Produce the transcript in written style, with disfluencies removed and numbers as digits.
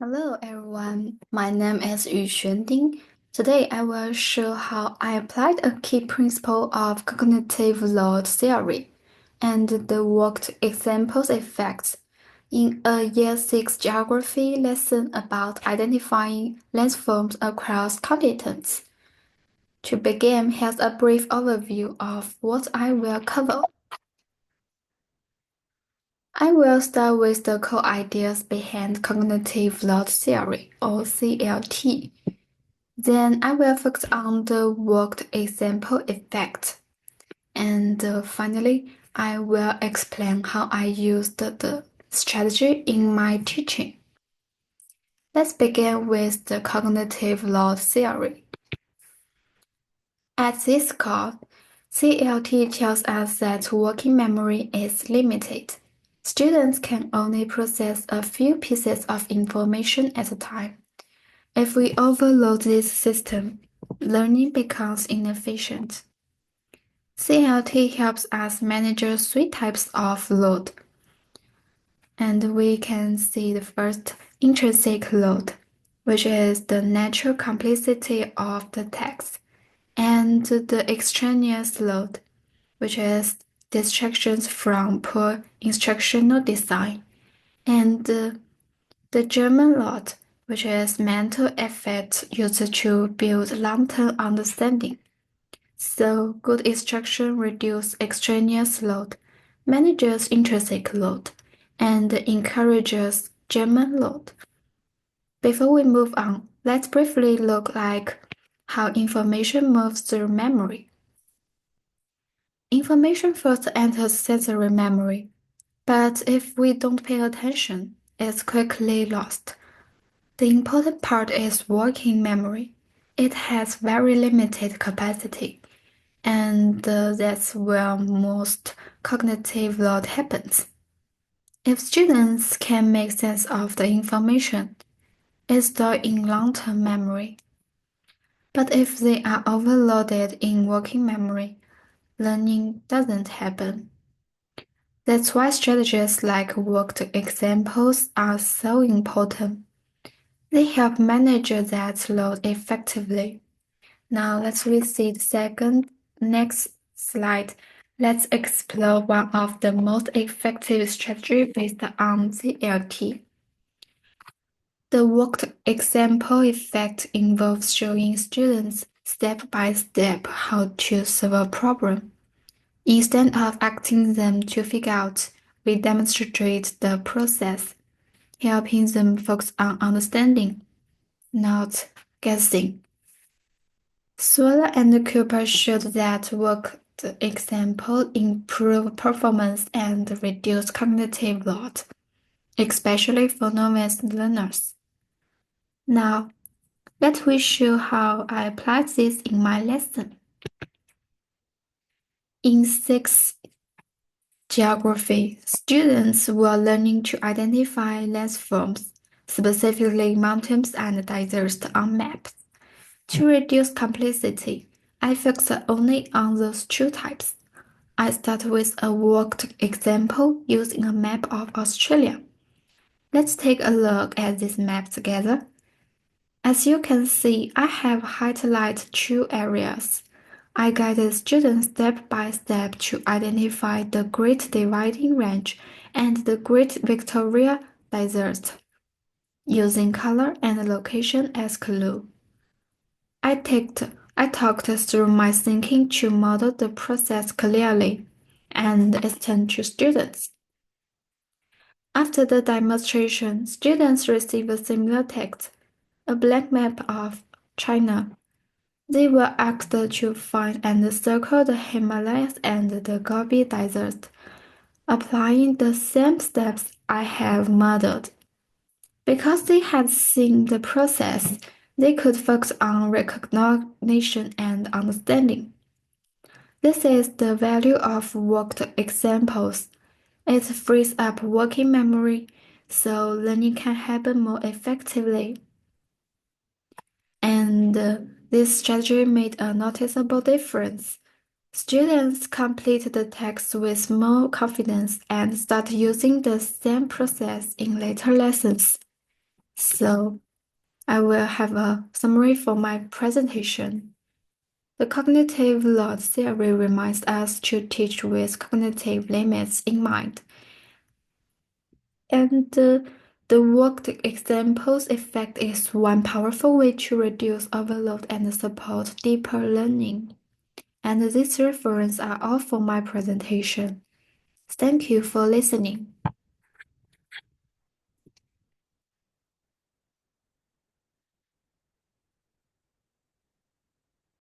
Hello everyone, my name is Yu Xuanding. Today I will show how I applied a key principle of cognitive load theory and the worked examples effects in a Year 6 geography lesson about identifying landforms across continents. To begin, here's a brief overview of what I will cover. I will start with the core ideas behind cognitive load theory, or CLT. Then I will focus on the worked example effect. And finally, I will explain how I used the strategy in my teaching. Let's begin with the cognitive load theory. At this core, CLT tells us that working memory is limited. Students can only process a few pieces of information at a time. If we overload this system, learning becomes inefficient. CLT helps us manage three types of load. And we can see the first intrinsic load, which is the natural complexity of the text, and the extraneous load, which is distractions from poor instructional design, and the German load, which is mental effort used to build long-term understanding. So good instruction reduces extraneous load, manages intrinsic load, and encourages German load. Before we move on, let's briefly look like how information moves through memory. Information first enters sensory memory, but if we don't pay attention, it's quickly lost. The important part is working memory. It has very limited capacity, and that's where most cognitive load happens. If students can make sense of the information, it's stored in long-term memory. But if they are overloaded in working memory, learning doesn't happen. That's why strategies like worked examples are so important. They help manage that load effectively. Now let's read the next slide. Let's explore one of the most effective strategies based on CLT. The worked example effect involves showing students step by step how to solve a problem. Instead of asking them to figure out, we demonstrate the process, helping them focus on understanding, not guessing. Swallow and Cooper showed that worked example improve performance and reduce cognitive load, especially for novice learners. Now, let me show how I applied this in my lesson. In 6 geography, students were learning to identify landforms, specifically mountains and deserts on maps. To reduce complexity, I focus only on those two types. I start with a worked example using a map of Australia. Let's take a look at this map together. As you can see, I have highlighted two areas. I guided students step by step to identify the Great Dividing Range and the Great Victoria Desert, using color and location as clue. I talked through my thinking to model the process clearly and explain to students. After the demonstration, students receive a similar text, a blank map of China. They were asked to find and circle the Himalayas and the Gobi Desert, applying the same steps I have modeled. Because they had seen the process, they could focus on recognition and understanding. This is the value of worked examples. It frees up working memory, so learning can happen more effectively. And this strategy made a noticeable difference. Students complete the text with more confidence and start using the same process in later lessons. So I will have a summary for my presentation. The cognitive load theory reminds us to teach with cognitive limits in mind. And the worked examples effect is one powerful way to reduce overload and support deeper learning. And these references are all for my presentation. Thank you for listening.